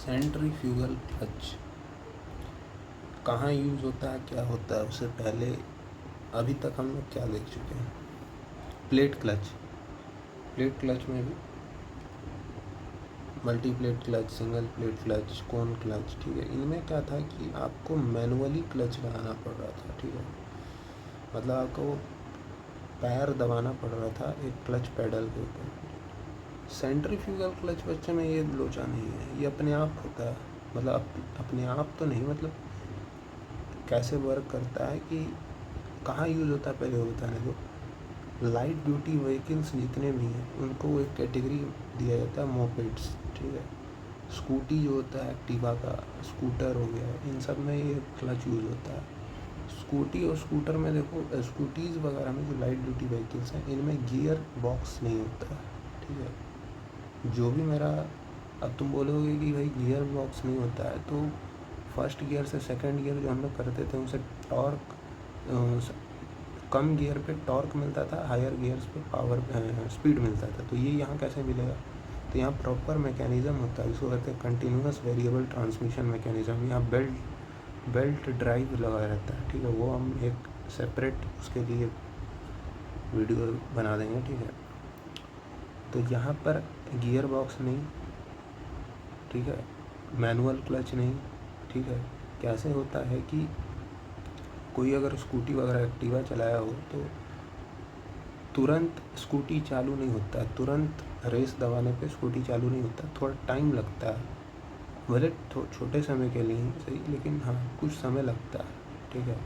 Centrifugal clutch कहाँ use होता है, क्या होता है, उससे पहले अभी तक हम लोग क्या देख चुके हैं। प्लेट क्लच में भी multi plate clutch, single plate clutch, cone clutch, ठीक है। इनमें क्या था कि आपको मैनुअली क्लच लगाना पड़ रहा था, ठीक है। मतलब आपको पैर दबाना पड़ रहा था एक क्लच पेडल के ऊपर। सेंट्रीफ्यूगल क्लच बच्चे में ये लोचा नहीं है, ये अपने आप होता है। मतलब अपने आप तो नहीं, मतलब कैसे वर्क करता है कि कहाँ यूज़ होता है पहले वो बताने दो। लाइट ड्यूटी व्हीकल्स जितने भी हैं उनको एक कैटेगरी दिया जाता है मोपेड्स, ठीक है। स्कूटी जो होता है एक्टिवा का, स्कूटर हो गया, इन सब में ये क्लच यूज़ होता है। स्कूटी और स्कूटर में देखो, स्कूटीज़ वगैरह में जो लाइट ड्यूटी व्हीकल्स हैं इनमें गियर बॉक्स नहीं होता है, ठीक है। जो भी मेरा, अब तुम बोलोगे कि भाई गियर बॉक्स नहीं होता है, तो फर्स्ट गियर से सेकंड गियर जो हम लोग करते थे उनसे टॉर्क, कम गियर पे टॉर्क मिलता था, हायर गियर्स पे पावर स्पीड मिलता था। तो ये यहाँ कैसे मिलेगा, तो यहाँ प्रॉपर मैकेनिज़्म होता है जिसको कहते हैं कंटिन्यूस वेरिएबल ट्रांसमिशन मैकेनिज़्म। यहाँ बेल्ट ड्राइव लगा रहता है, ठीक है। वो हम एक सेपरेट उसके लिए वीडियो बना देंगे, ठीक है। तो यहाँ पर गियर बॉक्स नहीं, ठीक है, मैनुअल क्लच नहीं, ठीक है। कैसे होता है कि कोई अगर स्कूटी वगैरह एक्टिवा चलाया हो तो तुरंत स्कूटी चालू नहीं होता है, तुरंत रेस दबाने पे स्कूटी चालू नहीं होता, थोड़ा टाइम लगता है। भले छोटे समय के लिए ही सही, लेकिन हाँ कुछ समय लगता है, ठीक है,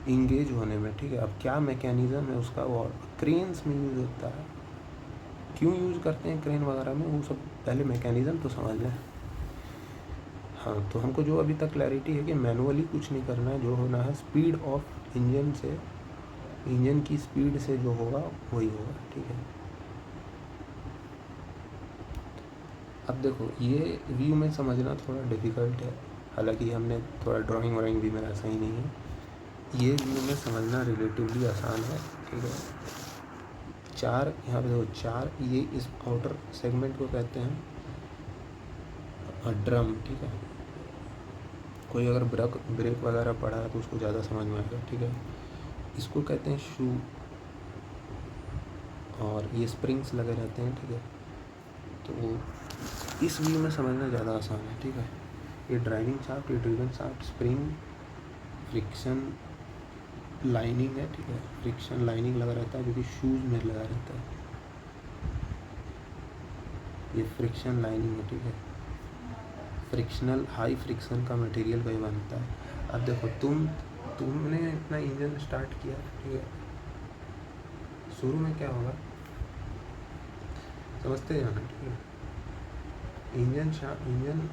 इंगेज होने में, ठीक है। अब क्या मैकेनिज़्म है उसका, वो क्रेन्स में यूज़ होता है। क्यों यूज़ करते हैं क्रेन वगैरह में, वो सब पहले मैकेनिज़्म तो समझ लें। हाँ, तो हमको जो अभी तक क्लैरिटी है कि मैनुअली कुछ नहीं करना है, जो होना है स्पीड ऑफ इंजन से, इंजन की स्पीड से जो होगा वही होगा, ठीक है। अब देखो ये व्यू में समझना थोड़ा डिफ़िकल्ट है, हालांकि हमने थोड़ा ड्राइंग व्राइंग भी मेरा सही नहीं है। ये व्यू में समझना रिलेटिवली आसान है, ठीक है। चार यहाँ पे देखो, चार, ये इस आउटर सेगमेंट को कहते हैं ड्रम, ठीक है। कोई अगर ब्रेक वगैरह पड़ा है तो उसको ज़्यादा समझ में आएगा, ठीक है। इसको कहते हैं शू, और ये स्प्रिंग्स लगे रहते हैं, ठीक है। तो इस व्यू में समझना ज़्यादा आसान है, ठीक है। ये ड्राइविंग शाफ्ट, ये driven shaft, spring, friction lining है, ठीक है। फ्रिक्शन लाइनिंग लगा रहता है जो कि शूज़ में लगा रहता है, ये फ्रिक्शन लाइनिंग है, ठीक है। फ्रिक्शनल, हाई फ्रिक्शन का मटेरियल का ही बनता है। अब देखो तुमने अपना इंजन स्टार्ट किया, ठीक है। शुरू में क्या होगा समझते जाना, ठीक है। इंजन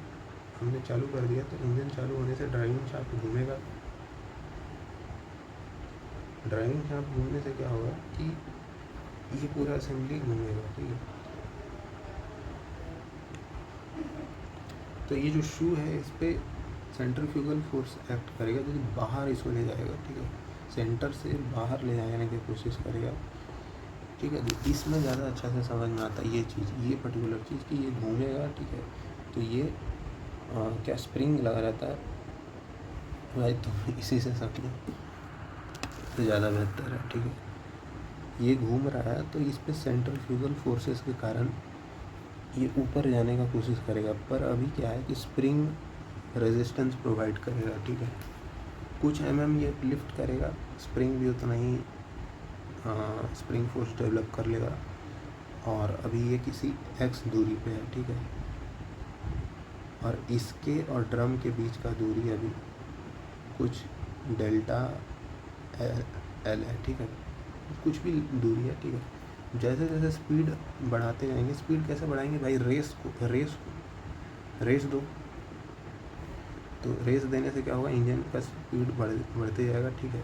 हमने चालू कर दिया, तो इंजन चालू होने से ड्राइविंग शाफ्ट घूमेगा। ड्राइविंग शाफ्ट घूमने से क्या होगा कि ये पूरा असेंबली घूमेगा, ठीक है। तो ये जो शू है इस पर सेंट्रीफ्यूगल फोर्स एक्ट करेगा जो कि बाहर इसको ले जाएगा, ठीक है। सेंटर से बाहर ले जाने की कोशिश करेगा, ठीक है। तो इसमें ज़्यादा अच्छा से समझ में आता है ये चीज़, ये पर्टिकुलर चीज़ कि ये घूमेगा, ठीक है। तो ये क्या स्प्रिंग लगा रहता है भाई, तुम इसी से समझो तो ज़्यादा बेहतर है, ठीक है। ये घूम रहा है तो इस पर सेंट्रीफ्यूगल फोर्सेस के कारण ये ऊपर जाने का कोशिश करेगा, पर अभी क्या है कि स्प्रिंग रेजिस्टेंस प्रोवाइड करेगा, ठीक है। कुछ ये लिफ्ट करेगा, स्प्रिंग भी उतना ही स्प्रिंग फोर्स डेवलप कर लेगा, और अभी ये किसी x दूरी पे है, ठीक है। और इसके और ड्रम के बीच का दूरी अभी कुछ डेल्टा एल है, ठीक है। कुछ भी दूरी है, ठीक है। जैसे जैसे स्पीड बढ़ाते जाएंगे, स्पीड कैसे बढ़ाएंगे भाई, रेस दो, तो रेस देने से क्या होगा, इंजन का स्पीड बढ़ते जाएगा, ठीक है।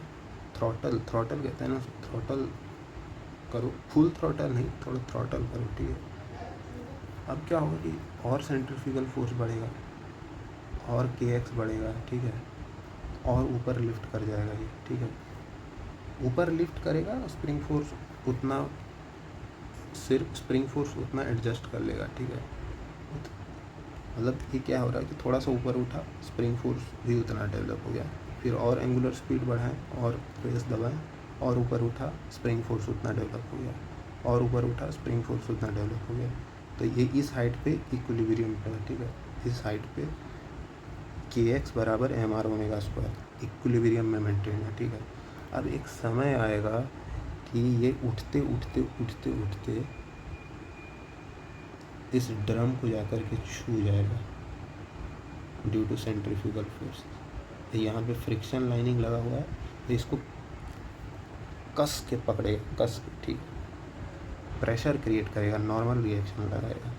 थ्रॉटल कहते हैं ना, थ्रॉटल करो, फुल थ्रॉटल नहीं, थोड़ा थ्रॉटल करो, ठीक है। अब क्या होगा कि और सेंट्रीफ्यूगल फोर्स बढ़ेगा, और kx बढ़ेगा, ठीक है, और ऊपर लिफ्ट कर जाएगा ये, ठीक है। ऊपर लिफ्ट करेगा, स्प्रिंग फोर्स उतना, सिर्फ स्प्रिंग फोर्स उतना एडजस्ट कर लेगा, ठीक है। मतलब ये क्या हो रहा है कि थोड़ा सा ऊपर उठा, स्प्रिंग फोर्स भी उतना डेवलप हो गया, फिर और एंगुलर स्पीड बढ़ाएं और प्रेस दबाएं, और ऊपर उठा, स्प्रिंग फोर्स उतना डेवलप हो गया, और ऊपर उठा, स्प्रिंग फोर्स उतना डेवलप हो गया। तो ये इस हाइट पे इक्विलिब्रियम पे है, ठीक है। इस हाइट पे kx बराबर mr ओमेगा स्क्वायर इक्विलिब्रियम में मेंटेन है, ठीक है। अब एक समय आएगा कि ये उठते उठते उठते उठते इस ड्रम को जाकर के छू जाएगा ड्यू टू सेंट्रीफ्यूगल फोर्स। यहाँ पे फ्रिक्शन लाइनिंग लगा हुआ है, तो इसको कस के पकड़ेगा, कस के, ठीक, प्रेशर क्रिएट करेगा, नॉर्मल रिएक्शन लगाएगा।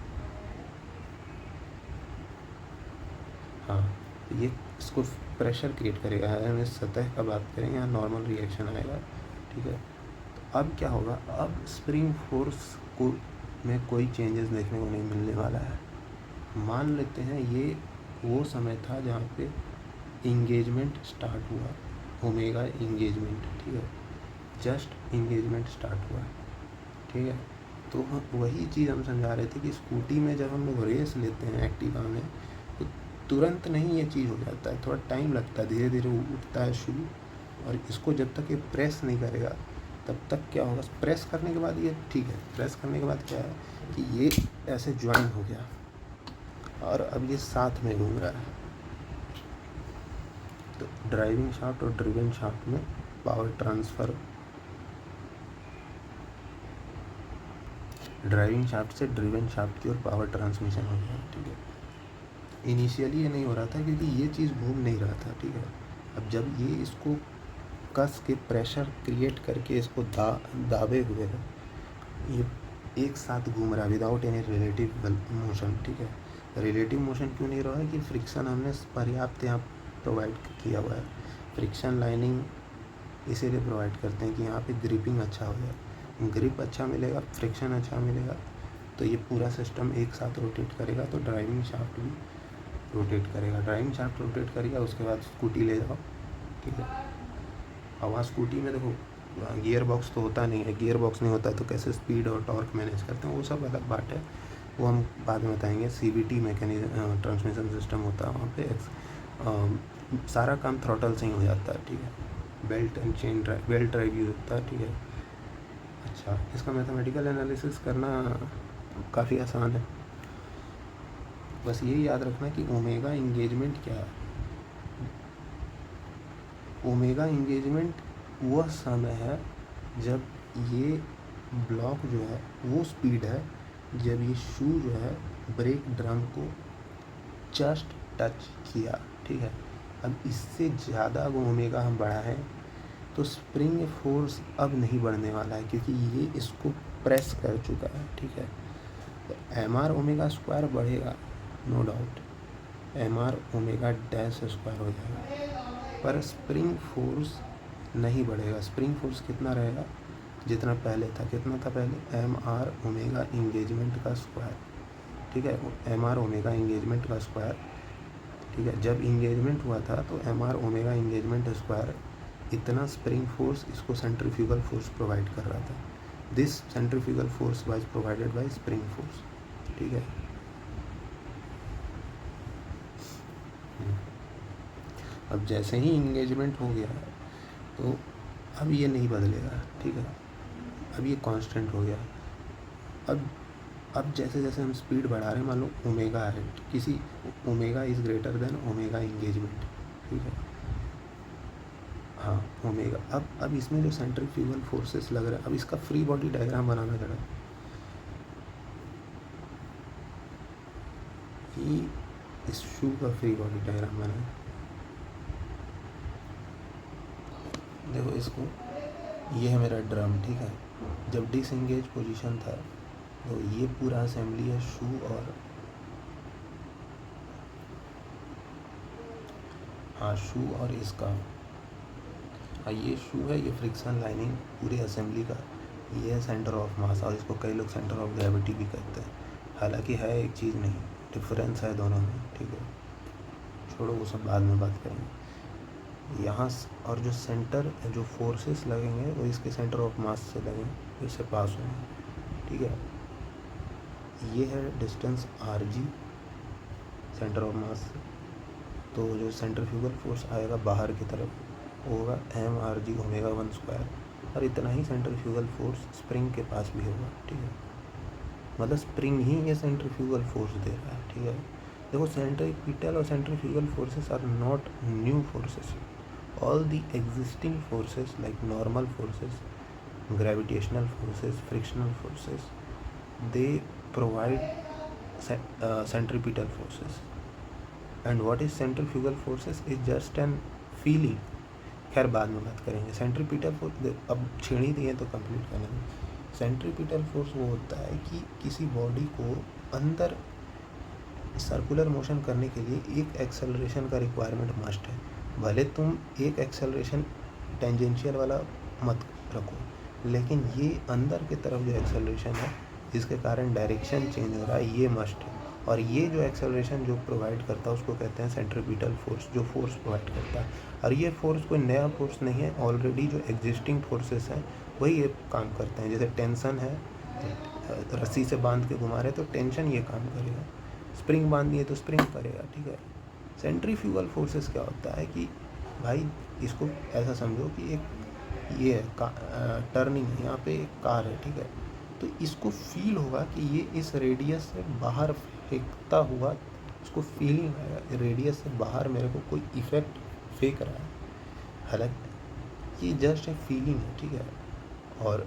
हाँ, ये इसको प्रेशर क्रिएट करेगा, हम इस सतह का बात करेंगे, यहाँ नॉर्मल रिएक्शन आएगा, ठीक है। तो अब क्या होगा, अब स्प्रिंग फोर्स को में कोई चेंजेस देखने को नहीं मिलने वाला है। मान लेते हैं ये वो समय था जहाँ पे इंगेजमेंट स्टार्ट हुआ, ओमेगा इंगेजमेंट, ठीक है, जस्ट इंगेजमेंट स्टार्ट हुआ, ठीक है। तो वही चीज़ हम समझा रहे थे कि स्कूटी में जब हम लोग रेस लेते हैं एक्टिवा में, तो तुरंत नहीं ये चीज़ हो जाता है, थोड़ा टाइम लगता है, धीरे धीरे उठता है शुरू, और इसको जब तक ये प्रेस नहीं करेगा तब तक क्या होगा, प्रेस करने के बाद ये ठीक है, प्रेस करने के बाद क्या है कि ये ऐसे ज्वाइन हो गया और अब ये साथ में घूम रहा है। तो ड्राइविंग शाफ्ट और ड्रिवन शाफ्ट में पावर ट्रांसफ़र, ड्राइविंग शाफ्ट से ड्रिवन शाफ्ट की ओर पावर ट्रांसमिशन हो गया, ठीक है। इनिशियली ये नहीं हो रहा था क्योंकि ये चीज़ घूम नहीं रहा था, ठीक है। अब जब ये इसको कस के प्रेशर क्रिएट करके इसको दाबे हुए है, ये एक साथ घूम रहा है विदाउट एनी रिलेटिव मोशन, ठीक है। रिलेटिव मोशन क्यों नहीं रहा है कि फ्रिक्शन हमने पर्याप्त यहाँ प्रोवाइड किया हुआ है। फ्रिक्शन लाइनिंग इसीलिए प्रोवाइड करते हैं कि यहाँ पे ग्रिपिंग अच्छा हो जाए, ग्रिप अच्छा मिलेगा, फ्रिक्शन अच्छा मिलेगा, तो ये पूरा सिस्टम एक साथ रोटेट करेगा, तो ड्राइविंग शाफ्ट भी रोटेट करेगा। ड्राइविंग शाफ्ट रोटेट करेगा, उसके बाद स्कूटी ले जाओ, ठीक है। अब वहाँ स्कूटी में देखो गियर बॉक्स तो होता नहीं है, गियर बॉक्स नहीं होता तो कैसे स्पीड और टॉर्क मैनेज करते हैं, वो सब अलग बात है, वो हम बाद में बताएंगे। CVT मैकेनिज्म ट्रांसमिशन सिस्टम होता है वहाँ पे, सारा काम थ्रॉटल से ही हो जाता है, ठीक है। Belt and chain drive, belt drive use होता है, ठीक है। अच्छा, इसका मैथमेटिकल एनालिसिस करना काफ़ी आसान है, बस यही याद रखना कि ओमेगा इंगेजमेंट क्या है। ओमेगा इंगेजमेंट वह समय है जब ये ब्लॉक जो है वो स्पीड है जब ये शू जो है ब्रेक ड्रम को जस्ट टच किया, ठीक है। अब इससे ज़्यादा अगर ओमेगा हम बढ़ाएं तो स्प्रिंग फोर्स अब नहीं बढ़ने वाला है क्योंकि ये इसको प्रेस कर चुका है, ठीक है। तो mr ओमेगा स्क्वायर बढ़ेगा, no doubt, mr omega dash square हो जाएगा, पर स्प्रिंग फोर्स नहीं बढ़ेगा। स्प्रिंग फोर्स कितना रहेगा, जितना पहले था, कितना था पहले, mr ओमेगा इंगेजमेंट का स्क्वायर, ठीक है, mr ओमेगा इंगेजमेंट का स्क्वायर, ठीक है। जब इंगेजमेंट हुआ था तो mr ओमेगा इंगेजमेंट स्क्वायर इतना स्प्रिंग फोर्स इसको सेंट्रीफ्यूगल फोर्स प्रोवाइड कर रहा था। This centrifugal force was provided by spring force, ठीक है। अब जैसे ही इंगेजमेंट हो गया तो अब ये नहीं बदलेगा, ठीक है, अब ये कांस्टेंट हो गया। अब जैसे जैसे हम स्पीड बढ़ा रहे हैं, मान लो ओमेगा है, किसी omega is greater than omega engagement, ठीक है, हाँ ओमेगा। अब इसमें जो सेंट्रीफ्यूगल फोर्सेस लग रहा है, अब इसका फ्री बॉडी डायग्राम बनाना जरा, कि इस शू का फ्री बॉडी डायग्राम बनाए। देखो इसको, ये है मेरा ड्रम, ठीक है। जब डिसएंगेज पोजीशन था तो ये पूरा असेंबली है शू और, हाँ शू और इसका, हाँ ये शू है, ये फ्रिक्शन लाइनिंग पूरे असेंबली का, ये है सेंटर ऑफ मास, और इसको कई लोग सेंटर ऑफ ग्रेविटी भी कहते हैं। हालांकि है एक चीज़ नहीं, डिफरेंस है दोनों में, ठीक है, छोड़ो वो सब बाद में बात करेंगे। यहाँ और जो सेंटर, जो फोर्सेस लगेंगे वो इसके सेंटर ऑफ मास से लगेंगे, इससे पास होंगे, ठीक है। ये है distance RG centre of mass से, तो जो सेंट्रीफ्यूगल फोर्स आएगा बाहर की तरफ वो होगा mRg ओमेगा 1 स्क्वायर, और इतना ही सेंट्रीफ्यूगल फोर्स स्प्रिंग के पास भी होगा, ठीक है। मतलब स्प्रिंग ही ये सेंट्रीफ्यूगल फोर्स दे रहा है, ठीक है। देखो सेंट्रीपिटल और centrifugal forces are not new forces, all the existing forces like normal forces, gravitational forces, frictional forces, they provide centripetal forces. And what is centrifugal forces is just an feeling. खैर बाद में बात करेंगे। Centripetal force अब छेड़ी दिए तो complete करने में, सेंट्रीपिटल फोर्स वो होता है कि किसी बॉडी को अंदर सर्कुलर मोशन करने के लिए एक एक्सेलरेशन का रिक्वायरमेंट मस्ट है। भले तुम एक एक्सेलरेशन टेंजेंशियल वाला मत रखो, लेकिन ये अंदर की तरफ जो एक्सेलरेशन है जिसके कारण डायरेक्शन चेंज हो रहा है, ये मस्ट है। और ये जो एक्सेलरेशन जो प्रोवाइड करता है उसको कहते हैं सेंट्रीपिटल फोर्स, जो फोर्स प्रोवाइड करता है। और ये फोर्स कोई नया फोर्स नहीं है, ऑलरेडी जो एग्जिस्टिंग फोर्सेस हैं वही ये काम करते हैं। जैसे टेंशन है, रस्सी से बांध के घुमा रहे तो टेंशन ये काम करेगा, स्प्रिंग बांधनी है तो स्प्रिंग करेगा, ठीक है। सेंट्रीफ्यूगल फोर्सेस क्या होता है कि भाई इसको ऐसा समझो कि एक ये है टर्निंग, यहाँ पे एक कार है, ठीक है। तो इसको फील होगा कि ये इस रेडियस से बाहर फेंकता हुआ, इसको फीलिंग आएगा रेडियस से बाहर मेरे को कोई इफेक्ट फेंक रहा है, हालांकि ये जस्ट एक फीलिंग है, ठीक है। और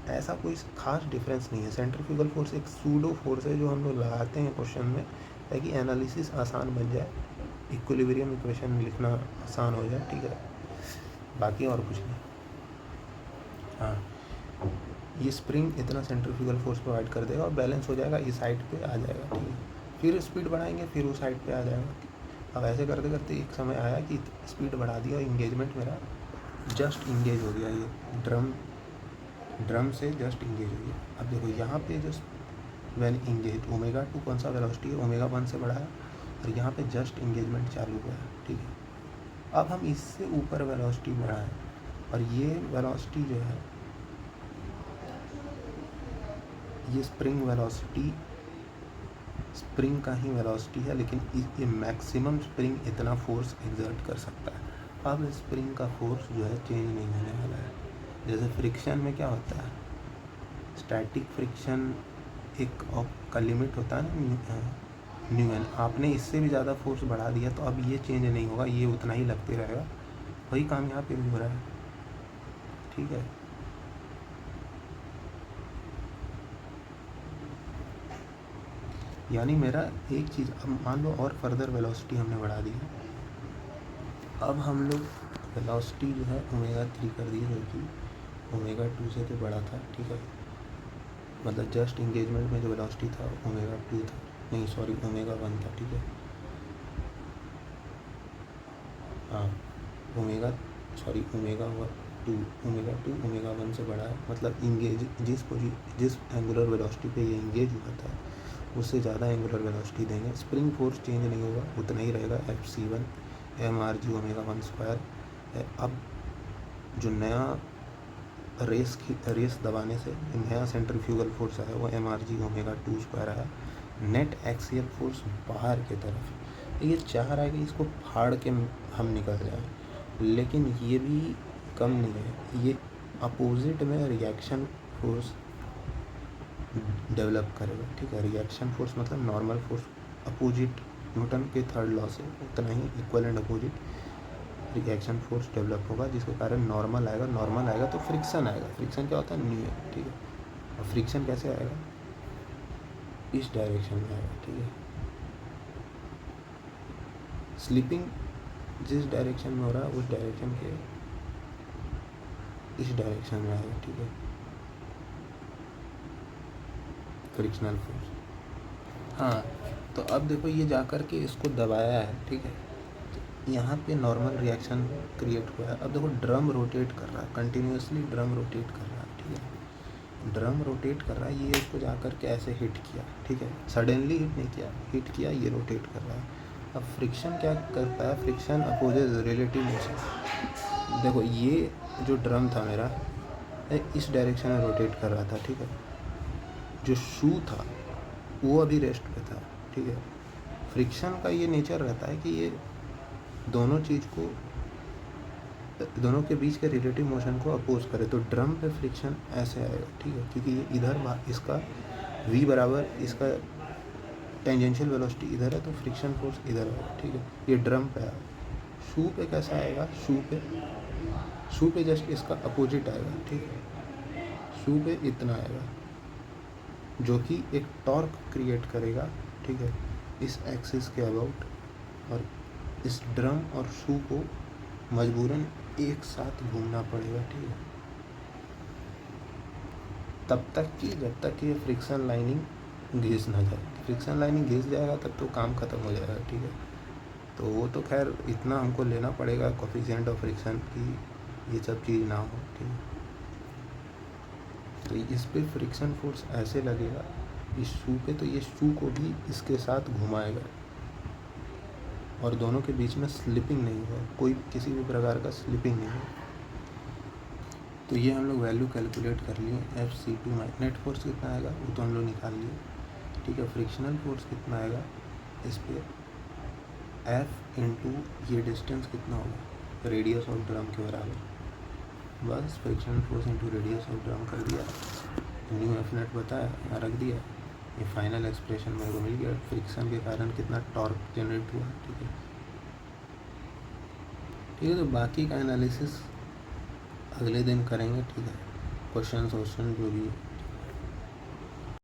ऐसा कोई खास डिफरेंस नहीं है। सेंट्रीफ्यूगल फोर्स एक सूडो फोर्स है जो हम लोग लगाते हैं क्वेश्चन में ताकि एनालिसिस आसान बन जाए, इक्विलिब्रियम इक्वेशन लिखना आसान हो जाए, ठीक है। बाकी और कुछ नहीं। हाँ, ये स्प्रिंग इतना सेंट्रीफ्यूगल फोर्स प्रोवाइड कर देगा और बैलेंस हो जाएगा, इस साइड पे आ जाएगा, ठीक है। फिर स्पीड बढ़ाएंगे, फिर उस साइड पे आ जाएगा। अब ऐसे करते करते एक समय आया कि स्पीड बढ़ा दिया, इंगेजमेंट मेरा जस्ट इंगेज हो गया, ये ड्रम से जस्ट इंगेज हो गया। अब देखो यहाँ पे जो व्हेन इंगेज ओमेगा 2 कौन सा वेलोसिटी है, ओमेगा 1 से बढ़ा है, और यहाँ पे जस्ट इंगेजमेंट चालू हुआ है, ठीक है। अब हम इससे ऊपर वेलोसिटी बढ़ाएं, और ये वेलोसिटी जो है ये स्प्रिंग वेलोसिटी, स्प्रिंग का ही वेलोसिटी है, लेकिन ये मैक्सिमम स्प्रिंग इतना फोर्स एक्सर्ट कर सकता है। अब स्प्रिंग का फोर्स जो है चेंज नहीं होने वाला है। जैसे फ्रिक्शन में क्या होता है, स्टैटिक फ्रिक्शन एक का लिमिट होता है ना, न्यूटन। आपने इससे भी ज़्यादा फोर्स बढ़ा दिया तो अब ये चेंज नहीं होगा, ये उतना ही लगते रहेगा। वही काम यहाँ पे भी हो रहा है, ठीक है। यानी मेरा एक चीज़, अब मान लो और फर्दर वेलोसिटी हमने बढ़ा दी है, अब हम लोग वेलोसिटी जो है ओमेगा 3 कर दी, जो कि ओमेगा 2 से तो बड़ा था, ठीक है। मतलब जस्ट इंगेजमेंट में जो वेलोसिटी था ओमेगा 2 था, नहीं सॉरी ओमेगा 1 था, ठीक है। हाँ, ओमेगा 2 ओमेगा 1 से बड़ा है। मतलब इंगेज जिस एंगुलर वेलोसिटी पे ये इंगेज हुआ था उससे ज़्यादा एंगुलर वेलोसिटी देंगे, स्प्रिंग फोर्स चेंज नहीं होगा, उतना ही रहेगा, Fc1 mRg ओमेगा 1 स्क्वायर। अब जो नया रेस दबाने से नया सेंट्रीफ्यूगल फोर्स आया वो mRg ओमेगा 2 स्क्वायर आया। नेट एक्सियल फोर्स बाहर की तरफ, ये चाह रहा है कि इसको फाड़ के हम निकल जाएं, लेकिन ये भी कम नहीं है, ये अपोजिट में रिएक्शन फोर्स डेवलप करेगा, ठीक है। रिएक्शन फोर्स मतलब नॉर्मल फोर्स अपोजिट, न्यूटन के थर्ड लॉ से उतना ही equal and opposite reaction force develop होगा, जिसके कारण नॉर्मल आएगा तो फ्रिक्शन आएगा। फ्रिक्शन क्या होता है, न्यू है, ठीक है। और फ्रिक्शन कैसे आएगा, इस डायरेक्शन में आएगा, ठीक है। स्लिपिंग जिस डायरेक्शन में हो रहा है उस डायरेक्शन के इस डायरेक्शन में आएगा, ठीक है, फ्रिक्शनल फोर्स। हाँ, तो अब देखो ये जाकर के इसको दबाया है, ठीक है, तो यहाँ पे नॉर्मल रिएक्शन क्रिएट हुआ है। अब देखो ड्रम रोटेट कर रहा है, कंटिन्यूसली ड्रम रोटेट कर रहा है, ठीक है। ड्रम रोटेट कर रहा है, ये इसको जाकर के ऐसे हिट किया, ठीक है, सडनली हिट नहीं किया, हिट किया, ये रोटेट कर रहा है। अब फ्रिक्शन क्या करता है, फ्रिक्शन अपोजेस रिलेटिव मोशन। देखो ये जो ड्रम था मेरा इस डायरेक्शन में रोटेट कर रहा था, ठीक है। जो शू था वो अभी रेस्ट पे था, ठीक है। फ्रिक्शन का ये नेचर रहता है कि ये दोनों के बीच के रिलेटिव मोशन को अपोज करे। तो ड्रम पे फ्रिक्शन ऐसे आएगा, ठीक है, क्योंकि ये इधर इसका v बराबर इसका टेंजेंशियल वेलोसिटी इधर है, तो फ्रिक्शन फोर्स इधर आएगा, ठीक है। ये ड्रम पे आएगा। शू पे कैसा आएगा? शू पे जस्ट इसका अपोजिट आएगा, ठीक है। शू पे इतना आएगा, जो कि एक टॉर्क क्रिएट करेगा, ठीक है, इस एक्सिस के अबाउट, और इस ड्रम और शू को मजबूरन एक साथ घूमना पड़ेगा, ठीक है, तब तक कि जब तक ये फ्रिक्शन लाइनिंग घिस ना जाए। फ्रिक्शन लाइनिंग घिस जाएगा तब तो काम ख़त्म हो जाएगा, ठीक है। तो वो तो खैर इतना हमको लेना पड़ेगा कोफिशिएंट ऑफ फ्रिक्शन की ये सब चीज़ ना हो, ठीक है। तो इस पे फ्रिक्शन फोर्स ऐसे लगेगा इस शू पे, तो ये शू को भी इसके साथ घुमाएगा और दोनों के बीच में स्लिपिंग नहीं होगा, कोई किसी भी प्रकार का स्लिपिंग नहीं होगा। तो ये हम लोग वैल्यू कैलकुलेट कर लिए। Fc2 नेट फोर्स कितना आएगा वो तो हम लोग निकाल लिए, ठीक है। फ्रिक्शनल फोर्स कितना आएगा इस पे, F इंटू ये डिस्टेंस कितना होगा, रेडियस ऑफ ड्रम के बराबर। बस frictional force into radius of drum कर दिया, न्यू एफ नेट बताया, यहाँ रख दिया, ये फाइनल एक्सप्रेशन मेरे को मिल गया। फ्रिक्शन के कारण कितना टॉर्क जनरेट हुआ, ठीक है। ठीक है, तो बाकी का एनालिसिस अगले दिन करेंगे, ठीक है। क्वेश्चन जो भी